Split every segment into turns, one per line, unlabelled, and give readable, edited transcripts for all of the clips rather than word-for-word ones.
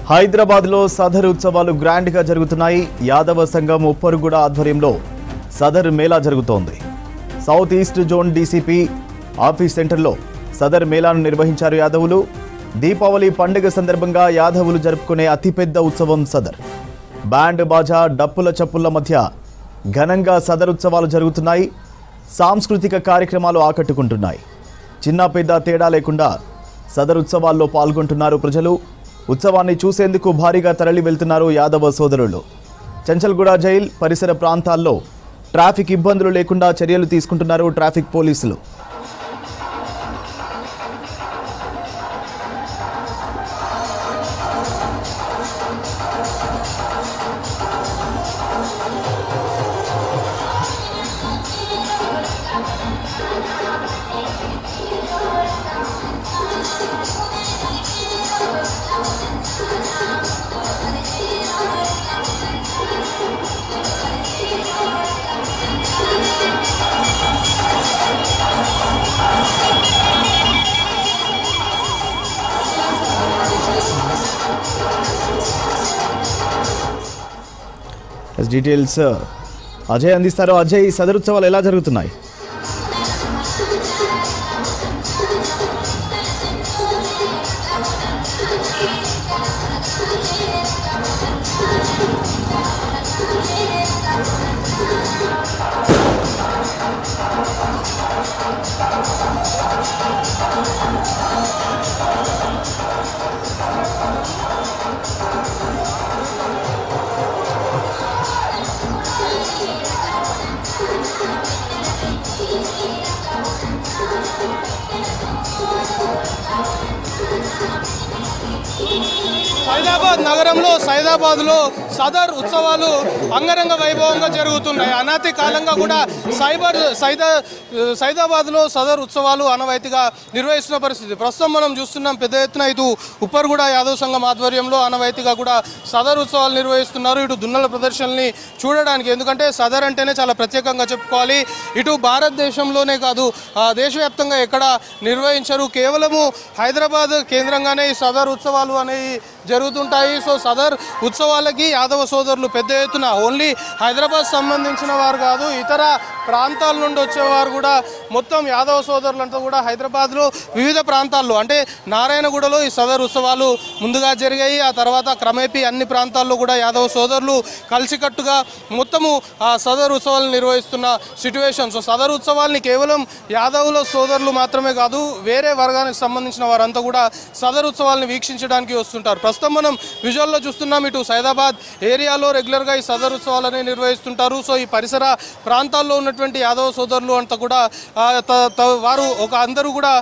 హైదరాబాద్లో సదర్ ఉత్సవాలు గ్రాండ్గా జరుగుతున్నాయి. యాదవ సంఘం ఉప్పరుగుడ ఆధ్వర్యంలో సదర్ మేళా జరుగుతోంది. South east zone DCP office సెంటర్లో సదర్ మేళాను నిర్వహించారు యాదవులు. దీపావళి పండుగ సందర్భంగా యాదవులు జరుపుకునే అతిపెద్ద ఉత్సవం సదర్. బ్యాండ్ బాజా డప్పుల చప్పుల మధ్య ఘనంగా సదర్ ఉత్సవాలు జరుగుతున్నాయి. సాంస్కృతిక కార్యక్రమాలు ఆకట్టుకుంటున్నాయి. చిన్న పెద్ద తేడా లేకుండా సదర్ ఉత్సవాల్లో పాల్గొంటున్నారు ప్రజలు. ఉత్సవాన్ని చూసేందుకు భారీగా తరలి వెళ్తున్నారు యాదవ సోదరులు. చెంచల్గూడ జైల్ పరిసర ప్రాంతాల్లో ట్రాఫిక్ ఇబ్బందులు లేకుండా చర్యలు తీసుకుంటున్నారు ట్రాఫిక్ పోలీసులు. డీటెయిల్స్ అజయ్ అందిస్తారు. అజయ్, సదర్ ఉత్సవాలు ఎలా జరుగుతున్నాయి?
సైదాబాద్ నగరంలో సైదాబాద్లో సదర్ ఉత్సవాలు అంగరంగ వైభవంగా జరుగుతున్నాయి. అనాది కాలంగా కూడా సైదాబాద్లో సదర్ ఉత్సవాలు అనవాయితీగా నిర్వహిస్తున్న పరిస్థితి ప్రస్తుతం మనం చూస్తున్నాం. పెద్ద ఎత్తున ఇటు ఉప్పరుగుడ యాదవ్ సంఘం ఆధ్వర్యంలో అనవాయితీగా కూడా సదర్ ఉత్సవాలు నిర్వహిస్తున్నారు. ఇటు దున్నల ప్రదర్శనల్ని చూడడానికి, ఎందుకంటే సదర్ అంటేనే చాలా ప్రత్యేకంగా చెప్పుకోవాలి. ఇటు భారతదేశంలోనే కాదు, దేశవ్యాప్తంగా ఎక్కడ నిర్వహించరు. కేవలము హైదరాబాద్ కేంద్రంగానే ఈ సదర్ ఉత్సవాలు అనేవి జరుగుతుంటాయి. సో సదర్ ఉత్సవాలకి యాదవ సోదరులు పెద్ద ఎత్తున ఓన్లీ హైదరాబాద్ సంబంధించిన వారు కాదు, ఇతర ప్రాంతాల నుండి వచ్చేవారు కూడా మొత్తం యాదవ సోదరులంతా కూడా హైదరాబాద్లో వివిధ ప్రాంతాల్లో, అంటే నారాయణగూడలో ఈ సదర్ ఉత్సవాలు ముందుగా జరిగాయి. ఆ తర్వాత క్రమేపీ అన్ని ప్రాంతాల్లో కూడా యాదవ సోదరులు కలిసికట్టుగా మొత్తము ఆ సదర్ ఉత్సవాలు నిర్వహిస్తున్న సిట్యువేషన్. సో సదర్ ఉత్సవాల్ని కేవలం యాదవుల సోదరులు మాత్రమే కాదు, వేరే వర్గానికి సంబంధించిన వారంతా కూడా సదర్ ఉత్సవాల్ని వీక్షించడానికి వస్తుంటారు. ప్రస్తుతం మనం విజువల్లో చూస్తున్నాం. ఇటు సైదాబాద్ ఏరియాలో రెగ్యులర్గా ఈ సదర్ ఉత్సవాలని నిర్వహిస్తుంటారు. సో ఈ పరిసర ప్రాంతాల్లో ఉన్నటువంటి యాదవ సోదరులు అంతా కూడా వారు అందరూ కూడా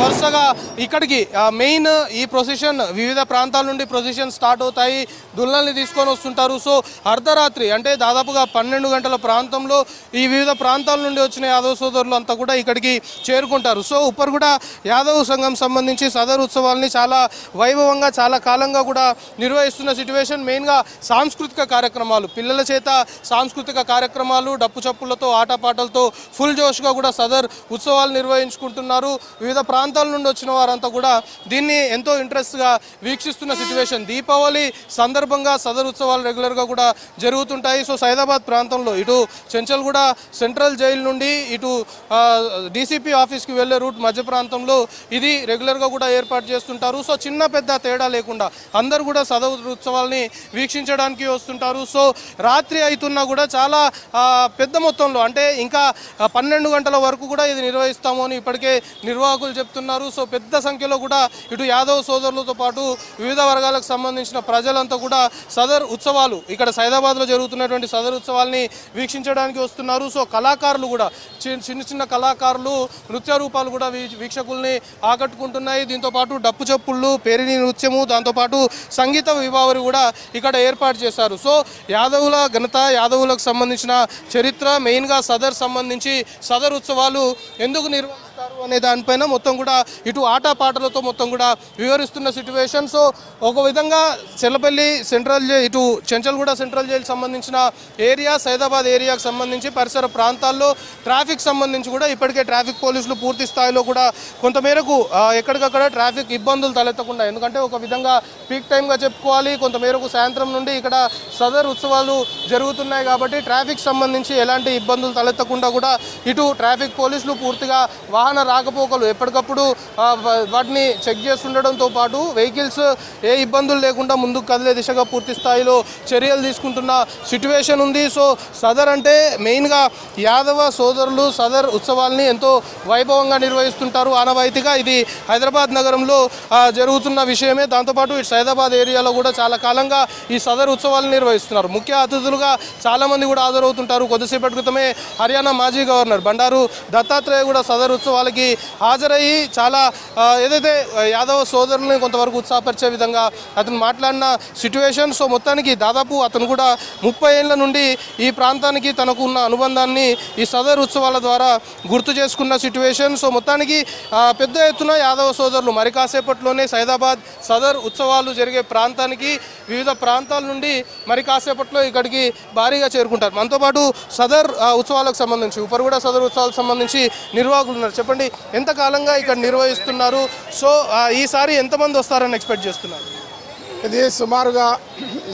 వరుసగా ఇక్కడికి మెయిన్ ఈ ప్రొసెషన్ వివిధ ప్రాంతాల నుండి ప్రొసెషన్ స్టార్ట్ అవుతాయి. దుల్లల్ని తీసుకొని వస్తుంటారు. సో అర్ధరాత్రి అంటే దాదాపుగా 12 గంటల ప్రాంతంలో ఈ వివిధ ప్రాంతాల నుండి వచ్చిన యాదవ సోదరులు అంతా కూడా ఇక్కడికి చేరుకుంటారు. సో ఉప్పరుగుడ యాదవ్ సంఘం సంబంధించి సదర్ ఉత్సవాల్ని చాలా వైభవంగా చాలా కాలంగా కూడా నిర్వహిస్తున్న సిట్యువేషన్. మెయిన్గా సాంస్కృతిక కార్యక్రమాలు, పిల్లల చేత సాంస్కృతిక కార్యక్రమాలు, డప్పు చప్పులతో ఆటపాటలతో ఫుల్ జోష్గా కూడా సదర్ ఉత్సవాలు నిర్వహించుకుంటున్నారు. వివిధ ప్రాంతాల నుండి వచ్చిన వారంతా కూడా దీన్ని ఎంతో ఇంట్రెస్ట్గా వీక్షిస్తున్న సిట్యువేషన్. దీపావళి సందర్భంగా సదర్ ఉత్సవాలు రెగ్యులర్గా కూడా జరుగుతుంటాయి. సో సైదాబాద్ ప్రాంతంలో ఇటు చెంచల్గూడ సెంట్రల్ జైలు నుండి ఇటు డీసీపీ ఆఫీస్కి వెళ్ళే రూట్ మధ్య ప్రాంతంలో ఇది రెగ్యులర్గా కూడా ఏర్పాటు చేస్తుంటారు. సో చిన్న పెద్ద తేడా లేకుండా అందరూ కూడా సదర్ ఉత్సవాల్ని వీక్షించడానికి వస్తుంటారు. సో రాత్రి అవుతున్నా కూడా చాలా పెద్ద మొత్తంలో, అంటే ఇంకా 12 గంటల వరకు కూడా ఇది నిర్వహిస్తాము అని ఇప్పటికే నిర్వాహకులు చెప్తున్నారు. సో పెద్ద సంఖ్యలో కూడా ఇటు యాదవ్ సోదరులతో పాటు వివిధ వర్గాలకు సంబంధించిన ప్రజలంతా కూడా సదర్ ఉత్సవాలు, ఇక్కడ సైదాబాద్లో జరుగుతున్నటువంటి సదర్ ఉత్సవాల్ని వీక్షించడానికి వస్తున్నారు. సో కళాకారులు కూడా చిన్న చిన్న కళాకారులు, నృత్య రూపాలు కూడా వీక్షకుల్ని ఆకట్టుకుంటున్నాయి. దీంతోపాటు డప్పు చప్పుళ్ళు, పేరిణి నృత్యము, దాంతోపాటు సంగీత విభావరి కూడా ఇక్కడ ఏర్పాటు చేశారు. సో యాదవుల ఘనత, యాదవులకు సంబంధించిన చరిత్ర, మెయిన్గా సదర్ సంబంధించి సదర్ ఉత్సవాలు ఎందుకు నిర్వహిస్తారు చేస్తారు అనే దానిపైన మొత్తం కూడా ఇటు ఆటపాటలతో మొత్తం కూడా వివరిస్తున్న సిట్యువేషన్. సో ఒక విధంగా చెల్లపల్లి సెంట్రల్ జైలు, ఇటు చెంచల్గూడ సెంట్రల్ జైలు సంబంధించిన ఏరియా, సైదాబాద్ ఏరియాకు సంబంధించి పరిసర ప్రాంతాల్లో ట్రాఫిక్ సంబంధించి కూడా ఇప్పటికే ట్రాఫిక్ పోలీసులు పూర్తి స్థాయిలో కూడా కొంతమేరకు ఎక్కడికక్కడ ట్రాఫిక్ ఇబ్బందులు తలెత్తకుండా, ఎందుకంటే ఒక విధంగా పీక్ టైంగా చెప్పుకోవాలి, కొంతమేరకు సాయంత్రం నుండి ఇక్కడ సదర్ ఉత్సవాలు జరుగుతున్నాయి కాబట్టి ట్రాఫిక్ సంబంధించి ఎలాంటి ఇబ్బందులు తలెత్తకుండా కూడా ఇటు ట్రాఫిక్ పోలీసులు పూర్తిగా వాహన రాకపోకలు ఎప్పటికప్పుడు వాటిని చెక్ చేస్తుండడంతో పాటు వెహికల్స్ ఏ ఇబ్బందులు లేకుండా ముందుకు కదిలే దిశగా పూర్తి స్థాయిలో చర్యలు తీసుకుంటున్న సిట్యువేషన్ ఉంది. సో సదర్ అంటే మెయిన్గా యాదవ సోదరులు సదర్ ఉత్సవాల్ని ఎంతో వైభవంగా నిర్వహిస్తుంటారు ఆనవాయితీగా. ఇది హైదరాబాద్ నగరంలో జరుగుతున్న విషయమే. దాంతోపాటు ఇటు సైదాబాద్ ఏరియాలో కూడా చాలా కాలంగా ఈ సదర్ ఉత్సవాలను నిర్వహిస్తున్నారు. ముఖ్య అతిథులుగా చాలామంది కూడా హాజరవుతుంటారు. కొద్దిసేపటి క్రితమే హర్యానా మాజీ గవర్నర్ బండారు దత్తాత్రేయ కూడా సదర్ ఉత్సవాలకి హాజరయ్యి చాలా ఏదైతే యాదవ సోదరుల్ని కొంతవరకు ఉత్సాహపరిచే విధంగా అతను మాట్లాడిన సిట్యువేషన్. సో మొత్తానికి దాదాపు అతను కూడా 30 ఏళ్ల నుండి ఈ ప్రాంతానికి తనకు ఉన్న అనుబంధాన్ని ఈ సదర్ ఉత్సవాల ద్వారా గుర్తు చేసుకున్న సిట్యువేషన్. సో మొత్తానికి పెద్ద ఎత్తున యాదవ సోదరులు మరి కాసేపట్లోనే సైదాబాద్ సదర్ ఉత్సవాలు జరిగే ప్రాంతానికి వివిధ ప్రాంతాల నుండి మరి కాసేపట్లో ఇక్కడికి భారీగా చేరుకుంటారు. మనతో పాటు సదర్ ఉత్సవాలకు సంబంధించి ఉప్పర్గూడ సదర్ ఉత్సవాలకు సంబంధించి నిర్వాహకులు ఉన్నారు. చెప్పండి, ఎంతకాలంగా ఇక్కడ నిర్వహిస్తున్నారు? సో ఈసారి ఎంతమంది వస్తారని ఎక్స్పెక్ట్ చేస్తున్నారు?
ఇది సుమారుగా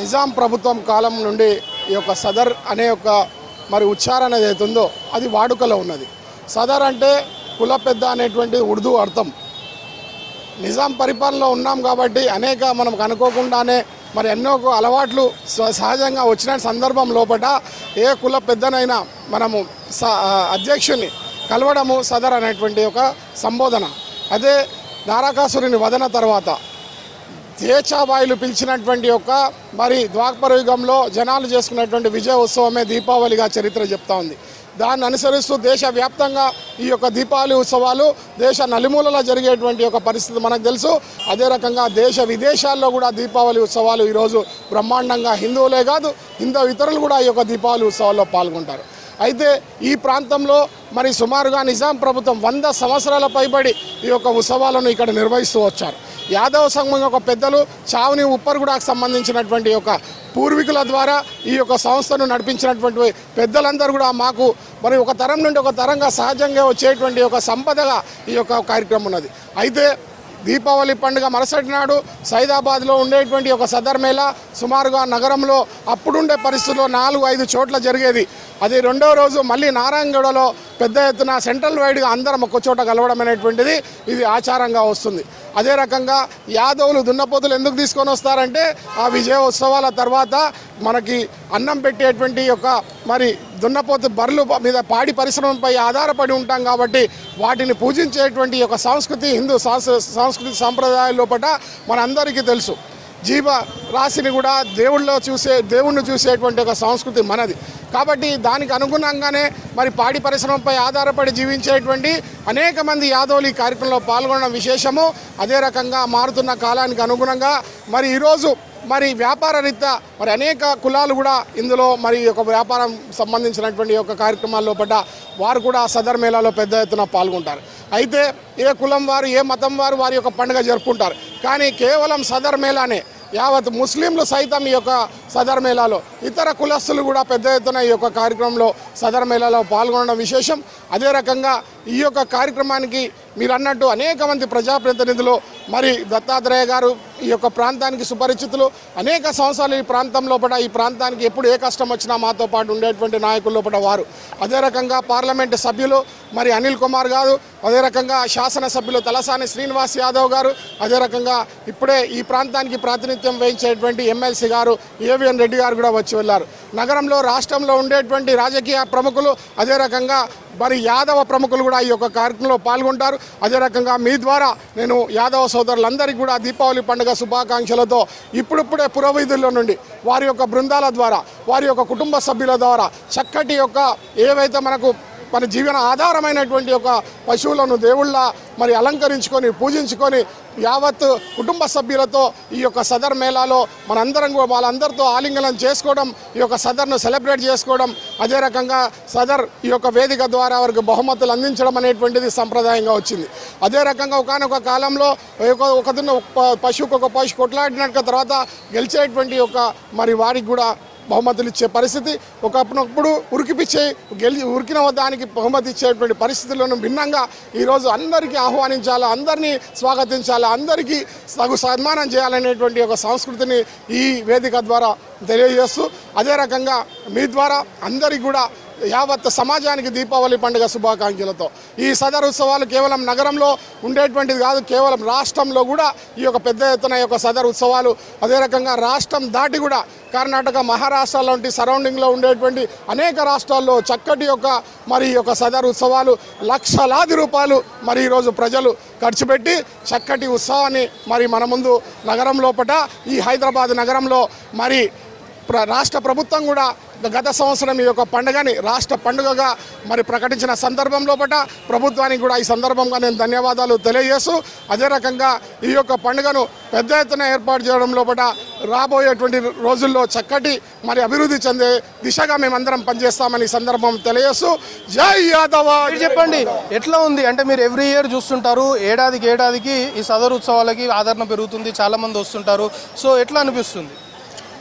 నిజాం ప్రభుత్వం కాలం నుండి ఈ యొక్క సదర్ అనే ఒక మరి ఉచ్చారణ ఏదైతే ఉందో అది వాడుకలో ఉన్నది. సదర్ అంటే కుల పెద్ద అనేటువంటి ఉర్దూ అర్థం. నిజాం పరిపాలనలో ఉన్నాం కాబట్టి అనేక మనకు అనుకోకుండానే మరి ఎన్నో అలవాట్లు సహజంగా వచ్చిన సందర్భం లోపల ఏ కుల పెద్దనైనా మనము అధ్యక్షుని కలవడము సదర్ అనేటువంటి ఒక సంబోధన. అదే నారాకాసురుని వదన తర్వాత స్వేచ్ఛావాయులు పిలిచినటువంటి యొక్క మరి ద్వాపర యుగంలో జనాలు చేసుకున్నటువంటి విజయ ఉత్సవమే దీపావళిగా చరిత్ర చెప్తా ఉంది. దాన్ని అనుసరిస్తూ దేశవ్యాప్తంగా ఈ యొక్క దీపావళి ఉత్సవాలు దేశ నలుమూలలా జరిగేటువంటి ఒక పరిస్థితి మనకు తెలుసు. అదే రకంగా దేశ విదేశాల్లో కూడా దీపావళి ఉత్సవాలు ఈరోజు బ్రహ్మాండంగా హిందువులే కాదు ఇతరులు కూడా ఈ యొక్క దీపావళి ఉత్సవాల్లో పాల్గొంటారు. అయితే ఈ ప్రాంతంలో మరి సుమారుగా నిజాం ప్రభుత్వం 100 సంవత్సరాల పైబడి ఈ యొక్క ఉత్సవాలను ఇక్కడ నిర్వహిస్తూ వచ్చారు. యాదవ సంఘం యొక్క పెద్దలు చావుని ఉప్పర్గూడకు సంబంధించినటువంటి యొక్క పూర్వీకుల ద్వారా ఈ యొక్క సంస్థను నడిపించినటువంటి పెద్దలందరూ కూడా మాకు మరి ఒక తరం నుండి ఒక తరంగా సహజంగా వచ్చేటువంటి ఒక సంపదగా ఈ యొక్క కార్యక్రమం ఉన్నది. అయితే దీపావళి పండుగ మరుసటి నాడు సైదాబాద్లో ఉండేటువంటి ఒక సదర్ మేళా సుమారుగా నగరంలో అప్పుడుండే పరిస్థితుల్లో 4-5 చోట్ల జరిగేది. అది రెండవ రోజు మళ్ళీ నారాయణగూడలో పెద్ద ఎత్తున సెంట్రల్ వైడ్గా అందరం ఒక చోట కలవడం అనేటువంటిది ఇది ఆచారంగా వస్తుంది. అదే రకంగా యాదవులు దున్నపోతులు ఎందుకు తీసుకొని వస్తారంటే ఆ విజయ ఉత్సవాల తర్వాత మనకి అన్నం పెట్టేటువంటి యొక్క మరి దున్నపోతు బర్రెలు మీద పాడి పరిశ్రమపై ఆధారపడి ఉంటాం కాబట్టి వాటిని పూజించేటువంటి యొక్క సంస్కృతి హిందూ సంస్కృతి సాంప్రదాయాల లోపల మనందరికీ తెలుసు. జీవ రాశిని కూడా దేవుణ్ణి చూసేటువంటి ఒక సంస్కృతి మనది. కాబట్టి దానికి అనుగుణంగానే మరి పాడి పరిశ్రమపై ఆధారపడి జీవించేటువంటి అనేక మంది యాదవులు ఈ కార్యక్రమంలో పాల్గొనడం విశేషము. అదే రకంగా మారుతున్న కాలానికి అనుగుణంగా మరి ఈరోజు మరి వ్యాపార రీత్యా మరి అనేక కులాలు కూడా ఇందులో మరి ఒక వ్యాపారం సంబంధించినటువంటి యొక్క కార్యక్రమాల్లో వారు కూడా సదర్ మేళాలో పెద్ద ఎత్తున పాల్గొంటారు. అయితే ఏ కులం వారు ఏ మతం వారు వారి యొక్క పండుగ జరుపుకుంటారు. కానీ కేవలం సదర్ మేళానే యావత్ ముస్లింలు సైతం ఈ యొక్క సదర్ మేళాలో ఇతర కులస్తులు కూడా పెద్ద ఎత్తున ఈ యొక్క కార్యక్రమంలో సదర్ మేళాలో పాల్గొనడం విశేషం. అదే రకంగా ఈ యొక్క కార్యక్రమానికి మీరు అన్నట్టు అనేక మంది ప్రజాప్రతినిధులు మరి దత్తాత్రేయ గారు ఈ యొక్క ప్రాంతానికి సుపరిచితులు. అనేక సంవత్సరాలు ఈ ప్రాంతం లోపల ఈ ప్రాంతానికి ఎప్పుడు ఏ కష్టం వచ్చినా మాతో పాటు ఉండేటువంటి నాయకుల లోపల వారు. అదే రకంగా పార్లమెంటు సభ్యులు మరి అనిల్ కుమార్ గారు, అదే రకంగా శాసనసభ్యులు తలసాని శ్రీనివాస్ యాదవ్ గారు, అదే రకంగా ఇప్పుడే ఈ ప్రాంతానికి ప్రాతినిధ్యం వహించేటువంటి ఎమ్మెల్సీ గారు ఏవిఎన్ రెడ్డి గారు కూడా వచ్చి వెళ్ళారు. నగరంలో రాష్ట్రంలో ఉండేటువంటి రాజకీయ ప్రముఖులు అదే రకంగా మరి యాదవ ప్రముఖులు కూడా ఈ యొక్క కార్యక్రమంలో పాల్గొంటారు. అదే రకంగా మీ ద్వారా నేను యాదవ సోదరులందరికీ కూడా దీపావళి పండుగ శుభాకాంక్షలతో ఇప్పుడిప్పుడే పురవీధుల్లో నుండి వారి యొక్క బృందాల ద్వారా వారి యొక్క కుటుంబ సభ్యుల ద్వారా చక్కటి యొక్క ఏవైతే మనకు మన జీవన ఆధారమైనటువంటి ఒక పశువులను దేవుళ్ళ మరి అలంకరించుకొని పూజించుకొని యావత్ కుటుంబ సభ్యులతో ఈ యొక్క సదర్ మేళాలో మనందరం వాళ్ళందరితో ఆలింగనం చేసుకోవడం, ఈ యొక్క సదర్ను సెలబ్రేట్ చేసుకోవడం, అదే రకంగా సదర్ ఈ యొక్క వేదిక ద్వారా వారికి బహుమతులు అందించడం అనేటువంటిది సంప్రదాయంగా వచ్చింది. అదే రకంగా ఒకనొక కాలంలో పశువుకు ఒక పశువు కొట్లాడినాక తర్వాత గెలిచేటువంటి ఒక మరి వారికి కూడా బహుమతులు ఇచ్చే పరిస్థితి, ఒకప్పుడు ఉరికిన దానికి బహుమతి ఇచ్చేటువంటి పరిస్థితులను భిన్నంగా ఈరోజు అందరికీ ఆహ్వానించాలా, అందరినీ స్వాగతించాలా, అందరికీ సన్మానం చేయాలనేటువంటి ఒక సంస్కృతిని ఈ వేదిక ద్వారా తెలియజేస్తూ, అదే రకంగా మీ ద్వారా అందరికీ కూడా యావత్ సమాజానికి దీపావళి పండుగ శుభాకాంక్షలతో ఈ సదర్ ఉత్సవాలు కేవలం నగరంలో ఉండేటువంటిది కాదు, కేవలం రాష్ట్రంలో కూడా ఈ యొక్క పెద్ద ఎత్తున ఈ యొక్క సదర్ ఉత్సవాలు, అదే రకంగా రాష్ట్రం దాటి కూడా కర్ణాటక, మహారాష్ట్ర లాంటి సరౌండింగ్లో ఉండేటువంటి అనేక రాష్ట్రాల్లో చక్కటి యొక్క మరి ఈ యొక్క సదర్ ఉత్సవాలు లక్షలాది రూపాయలు మరి ఈరోజు ప్రజలు ఖర్చు పెట్టి చక్కటి ఉత్సవాన్ని మరి మన ముందు నగరం లోపల ఈ హైదరాబాద్ నగరంలో మరి రాష్ట్ర ప్రభుత్వం కూడా గత సంవత్సరం ఈ యొక్క పండుగని రాష్ట్ర పండుగగా మరి ప్రకటించిన సందర్భం లోపల ప్రభుత్వానికి కూడా ఈ సందర్భంగా నేను ధన్యవాదాలు తెలియజేస్తూ, అదే రకంగా ఈ యొక్క పండుగను పెద్ద ఎత్తున ఏర్పాటు చేయడం లోపల రాబోయేటువంటి రోజుల్లో చక్కటి మరి అభివృద్ధి చెందే దిశగా మేమందరం పనిచేస్తామని సందర్భం తెలియజేస్తూ జై యాదవ.
చెప్పండి, ఎట్లా ఉంది అంటే మీరు ఎవ్రీ ఇయర్ చూస్తుంటారు, ఏడాదికి ఈ సదర్ ఉత్సవాలకి ఆదరణ పెరుగుతుంది, చాలామంది వస్తుంటారు, సో ఎట్లా అనిపిస్తుంది?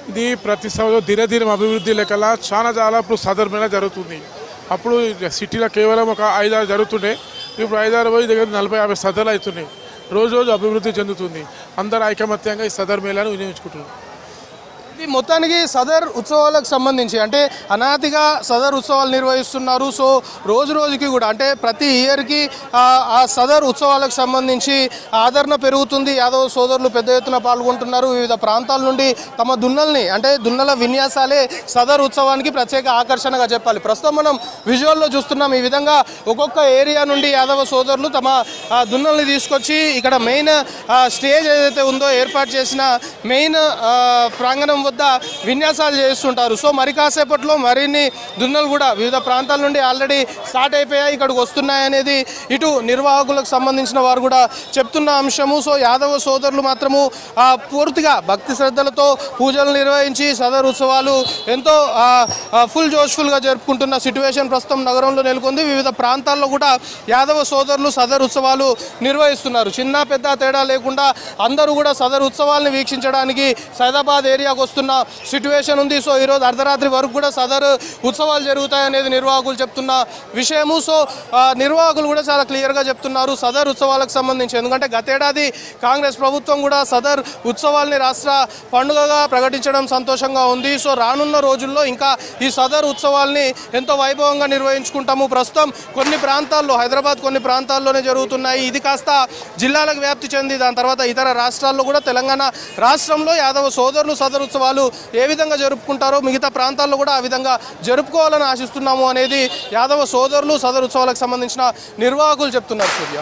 ఇది ప్రతి సంవత్సరం దినదినం అభివృద్ధి లెక్కల చాలా ఇప్పుడు సదర్ మేళా జరుగుతుంది. అప్పుడు సిటీలో కేవలం ఒక 5-6 జరుగుతుండే, ఇప్పుడు 5-6 పోయి దగ్గర 40-50 సదర్లు అవుతున్నాయి. రోజు అభివృద్ధి చెందుతుంది. అందరూ ఐకమత్యంగా ఈ సదర్ మేళాను వినియోగించుకుంటున్నారు.
ఇది మొత్తానికి సదర్ ఉత్సవాలకు సంబంధించి అంటే అనాదిగా సదర్ ఉత్సవాలు నిర్వహిస్తున్నారు. సో రోజుకి కూడా అంటే ప్రతి ఇయర్కి ఆ సదర్ ఉత్సవాలకు సంబంధించి ఆదరణ పెరుగుతుంది. యాదవ్ సోదరులు పెద్ద ఎత్తున పాల్గొంటున్నారు. వివిధ ప్రాంతాల నుండి తమ దున్నల్ని అంటే దున్నల విన్యాసాలే సదర్ ఉత్సవానికి ప్రత్యేక ఆకర్షణగా చెప్పాలి. ప్రస్తుతం మనం విజువల్లో చూస్తున్నాం. ఈ విధంగా ఒక్కొక్క ఏరియా నుండి యాదవ సోదరులు తమ దున్నల్ని తీసుకొచ్చి ఇక్కడ మెయిన్ స్టేజ్ ఏదైతే ఉందో ఏర్పాటు చేసిన మెయిన్ ప్రాంగణం వద్ద విన్యాసాలు చేస్తుంటారు. సో మరి కాసేపట్లో మరిన్ని దున్నలు కూడా వివిధ ప్రాంతాల నుండి ఆల్రెడీ స్టార్ట్ అయిపోయాయి, ఇక్కడికి వస్తున్నాయనేది ఇటు నిర్వాహకులకు సంబంధించిన వారు కూడా చెప్తున్న అంశము. సో యాదవ సోదరులు మాత్రము పూర్తిగా భక్తి శ్రద్ధలతో పూజలు నిర్వహించి సదర్ ఉత్సవాలు ఎంతో ఫుల్ జోష్ఫుల్గా జరుపుకుంటున్న సిట్యువేషన్ ప్రస్తుతం నగరంలో నెలకొంది. వివిధ ప్రాంతాల్లో కూడా యాదవ సోదరులు సదర్ ఉత్సవాలు నిర్వహిస్తున్నారు. చిన్న పెద్ద తేడా లేకుండా అందరూ కూడా సదర్ ఉత్సవాలను వీక్షించడానికి సైదాబాద్ ఏరియాకు వస్తున్న సిట్యువేషన్ ఉంది. సో ఈరోజు అర్ధరాత్రి వరకు కూడా సదర్ ఉత్సవాలు జరుగుతాయనేది నిర్వాహకులు చెప్తున్న విషయము. సో నిర్వాహకులు కూడా చాలా క్లియర్గా చెప్తున్నారు సదర్ ఉత్సవాలకు సంబంధించి. ఎందుకంటే గతేడాది కాంగ్రెస్ ప్రభుత్వం కూడా సదర్ ఉత్సవాల్ని రాష్ట్ర పండుగగా ప్రకటించడం సంతోషంగా ఉంది. సో రానున్న రోజుల్లో ఇంకా ఈ సదర్ ఉత్సవాల్ని ఎంతో వైభవంగా నిర్వహించుకుంటాము. ప్రస్తుతం కొన్ని ప్రాంతాల్లో హైదరాబాద్ కొన్ని ప్రాంతాల్లోనే జరుగుతున్నాయి. ఇది కాస్త జిల్లాలకు వ్యాప్తి చెంది దాని తర్వాత ఇతర రాష్ట్రాల్లో కూడా తెలంగాణ రాష్ట్రంలో యాదవ సోదరులు సదర్ ఉత్సవాలు ఏ విధంగా జరుపుకుంటారో మిగతా ప్రాంతాల్లో కూడా ఆ విధంగా జరుపుకోవాలని ఆశిస్తున్నాము అనేది యాదవ సోదరులు సదర్ ఉత్సవాలకు సంబంధించిన నిర్వాహకులు చెప్తున్నారు. సూర్య.